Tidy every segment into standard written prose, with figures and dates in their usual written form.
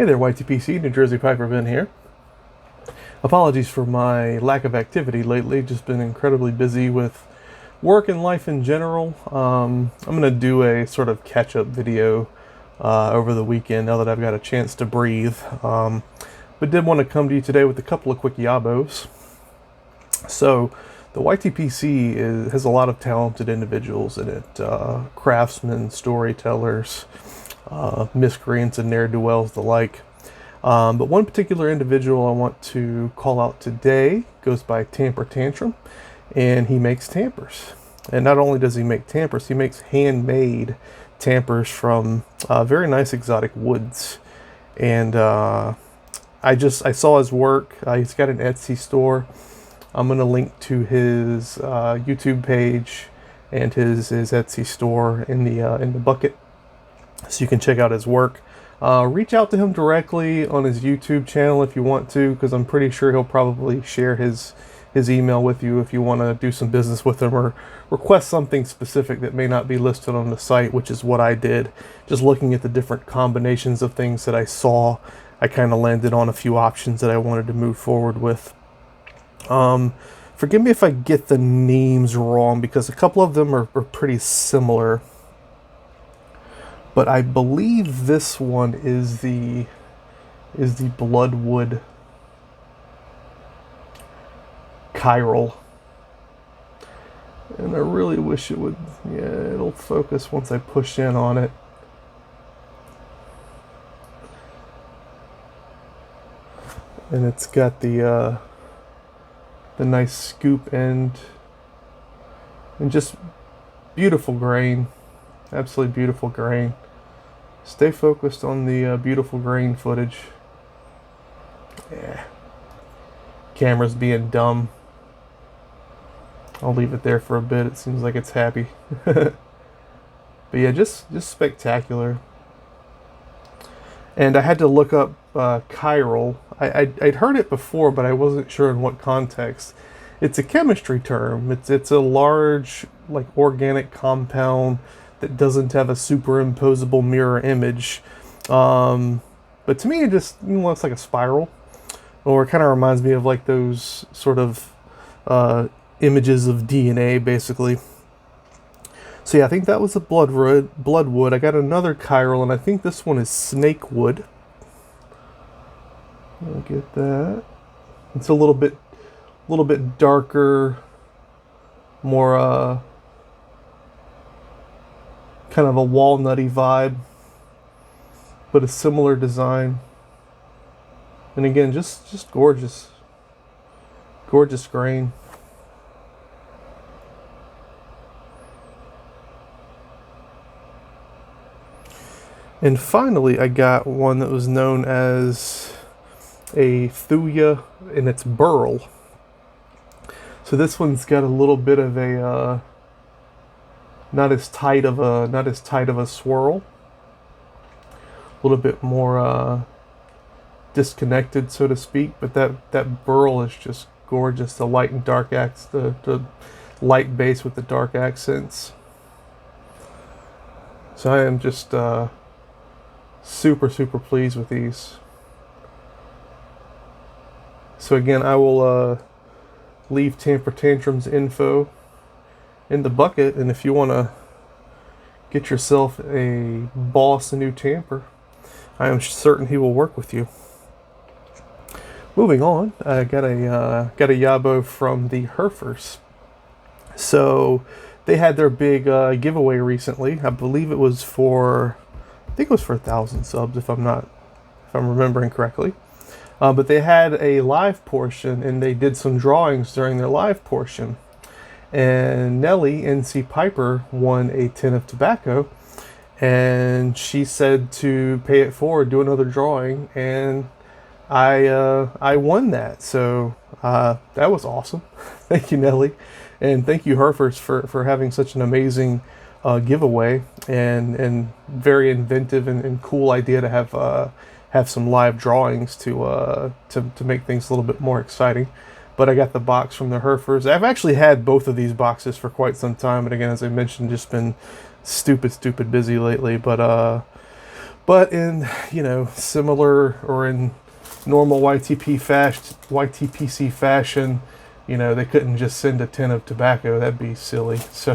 Hey there, YTPC, New Jersey Piper Ben here. Apologies for my lack of activity lately, just been incredibly busy with work and life in general. I'm going to do a sort of catch-up video over the weekend now that I've got a chance to breathe. But did want to come to you today with a couple of quick YABOs. So, the YTPC has a lot of talented individuals in it, craftsmen, storytellers, miscreants and ne'er-do-wells the like. But one particular individual I want to call out today goes by Tantrum, and he makes Tampers. And not only does he make Tampers, he makes handmade Tampers from very nice exotic woods. And I saw his work. He's got an Etsy store. I'm going to link to his YouTube page and his Etsy store in the bucket, so you can check out his work. Reach out to him directly on his YouTube channel if you want to, because I'm pretty sure he'll probably share his email with you if you want to do some business with him or request something specific that may not be listed on the site, which is what I did. Just looking at the different combinations of things that I saw, I kind of landed on a few options that I wanted to move forward with. Forgive me if I get the names wrong, because a couple of them are pretty similar. But I believe this one is the Bloodwood Chiral. And I really wish it would, yeah, it'll focus once I push in on it. And it's got the nice scoop end and just beautiful grain. Absolutely beautiful grain. Stay focused on the beautiful grain footage. Yeah. Camera's being dumb. I'll leave it there for a bit. It seems like it's happy. But yeah, just spectacular. And I had to look up chiral. I'd heard it before, but I wasn't sure in what context. It's a chemistry term. It's a large, like, organic compound that doesn't have a superimposable mirror image. But to me, it just looks like a spiral. Or it kind of reminds me of like those sort of images of DNA, basically. So yeah, I think that was the Bloodwood. I got another chiral, and I think this one is Snakewood. I'll get that. It's a little bit darker, more kind of a walnutty vibe, but a similar design. And again, just gorgeous grain. And finally, I got one that was known as a Thuya, and it's burl. So this one's got a little bit of a not as tight of a swirl. A little bit more disconnected, so to speak. But that burl is just gorgeous. The light and dark the light base with the dark accents. So I am just super pleased with these. So again, I will leave Tantrum's info in the bucket, and if you want to get yourself a boss, a new Tamper, I am certain he will work with you. Moving on, I got a YABO from the Herfers. So they had their big giveaway recently. I believe it was for 1,000 subs, if I'm remembering correctly. But they had a live portion, and they did some drawings during their live portion. And Nellie, NC Piper, won a tin of tobacco, and she said to pay it forward, do another drawing, and I won that. So that was awesome. Thank you, Nellie, and thank you, Herfers, for having such an amazing giveaway, and very inventive and cool idea to have some live drawings to make things a little bit more exciting. But I got the box from the Herfers. I've actually had both of these boxes for quite some time, and again, as I mentioned, just been stupid busy lately. But But in, similar or in normal YTPC fashion, they couldn't just send a tin of tobacco. That'd be silly. So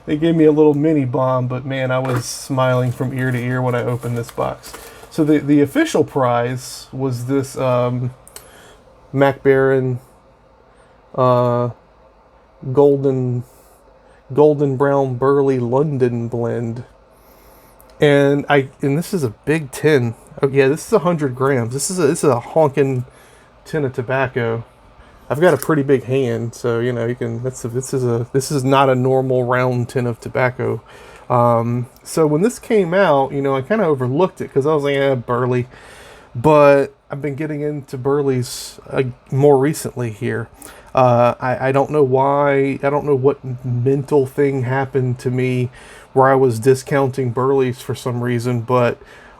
they gave me a little mini bomb, but man, I was smiling from ear to ear when I opened this box. So the official prize was this Mac Baron golden brown burley London blend. And this is a big tin. Oh yeah, this is 100 grams. This is a honking tin of tobacco. I've got a pretty big hand, so you can. This is not a normal round tin of tobacco. So when this came out, I kind of overlooked it because I was like, burley. But I've been getting into burleys more recently here. I don't know why. I don't know what mental thing happened to me where I was discounting burleys for some reason, but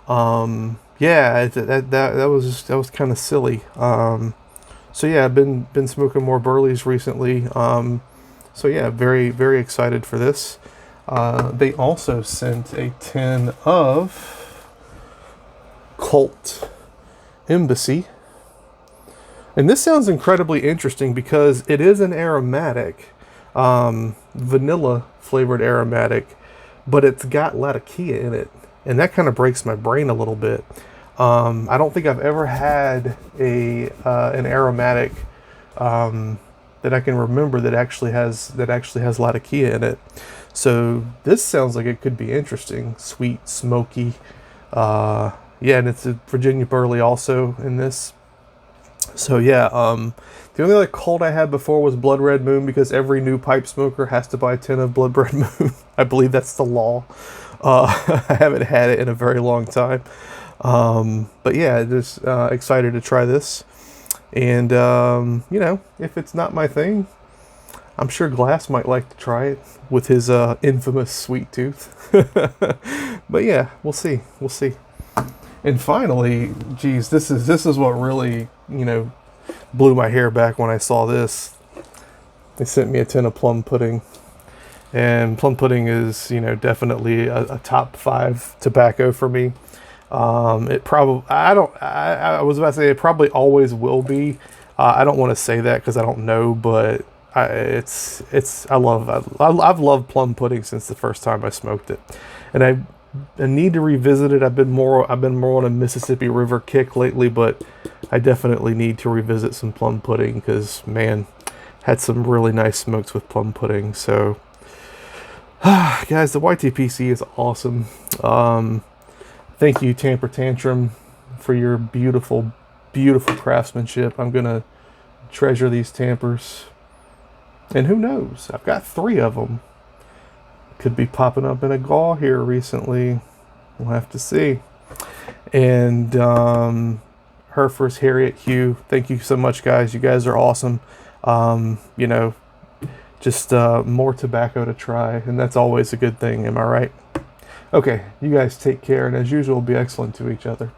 yeah, that was kind of silly. So yeah, I've been smoking more burleys recently. So yeah, very, very excited for this. They also sent a tin of Cult Embassy. And this sounds incredibly interesting because it is an aromatic, vanilla flavored aromatic, but it's got Latakia in it. And that kind of breaks my brain a little bit. I don't think I've ever had an aromatic that I can remember that actually has Latakia in it. So this sounds like it could be interesting, sweet, smoky. Yeah, and it's a Virginia burley also in this. So yeah, the only other cult I had before was Blood Red Moon because every new pipe smoker has to buy a tin of Blood Red Moon. I believe that's the law. I haven't had it in a very long time. But yeah, just excited to try this. And, if it's not my thing, I'm sure Glass might like to try it with his infamous sweet tooth. But yeah, we'll see. We'll see. And finally, geez, this is what really, blew my hair back when I saw this. They sent me a tin of plum pudding. And plum pudding is, definitely a top 5 tobacco for me. It probably, I was about to say it probably always will be. I don't want to say that because I don't know, but I've loved plum pudding since the first time I smoked it. And I need to revisit it. I've been more on a Mississippi River kick lately, but I definitely need to revisit some plum pudding because, man, had some really nice smokes with plum pudding. So, guys, the YTPC is awesome. Thank you, Tamper Tantrum, for your beautiful, beautiful craftsmanship. I'm going to treasure these Tampers. And who knows? I've got 3 of them. Could be popping up in a gaw here recently. We'll have to see. And Herfer's Harriet Hugh. Thank you so much, guys. You guys are awesome. Just more tobacco to try. And that's always a good thing. Am I right? Okay, you guys take care, and as usual, be excellent to each other.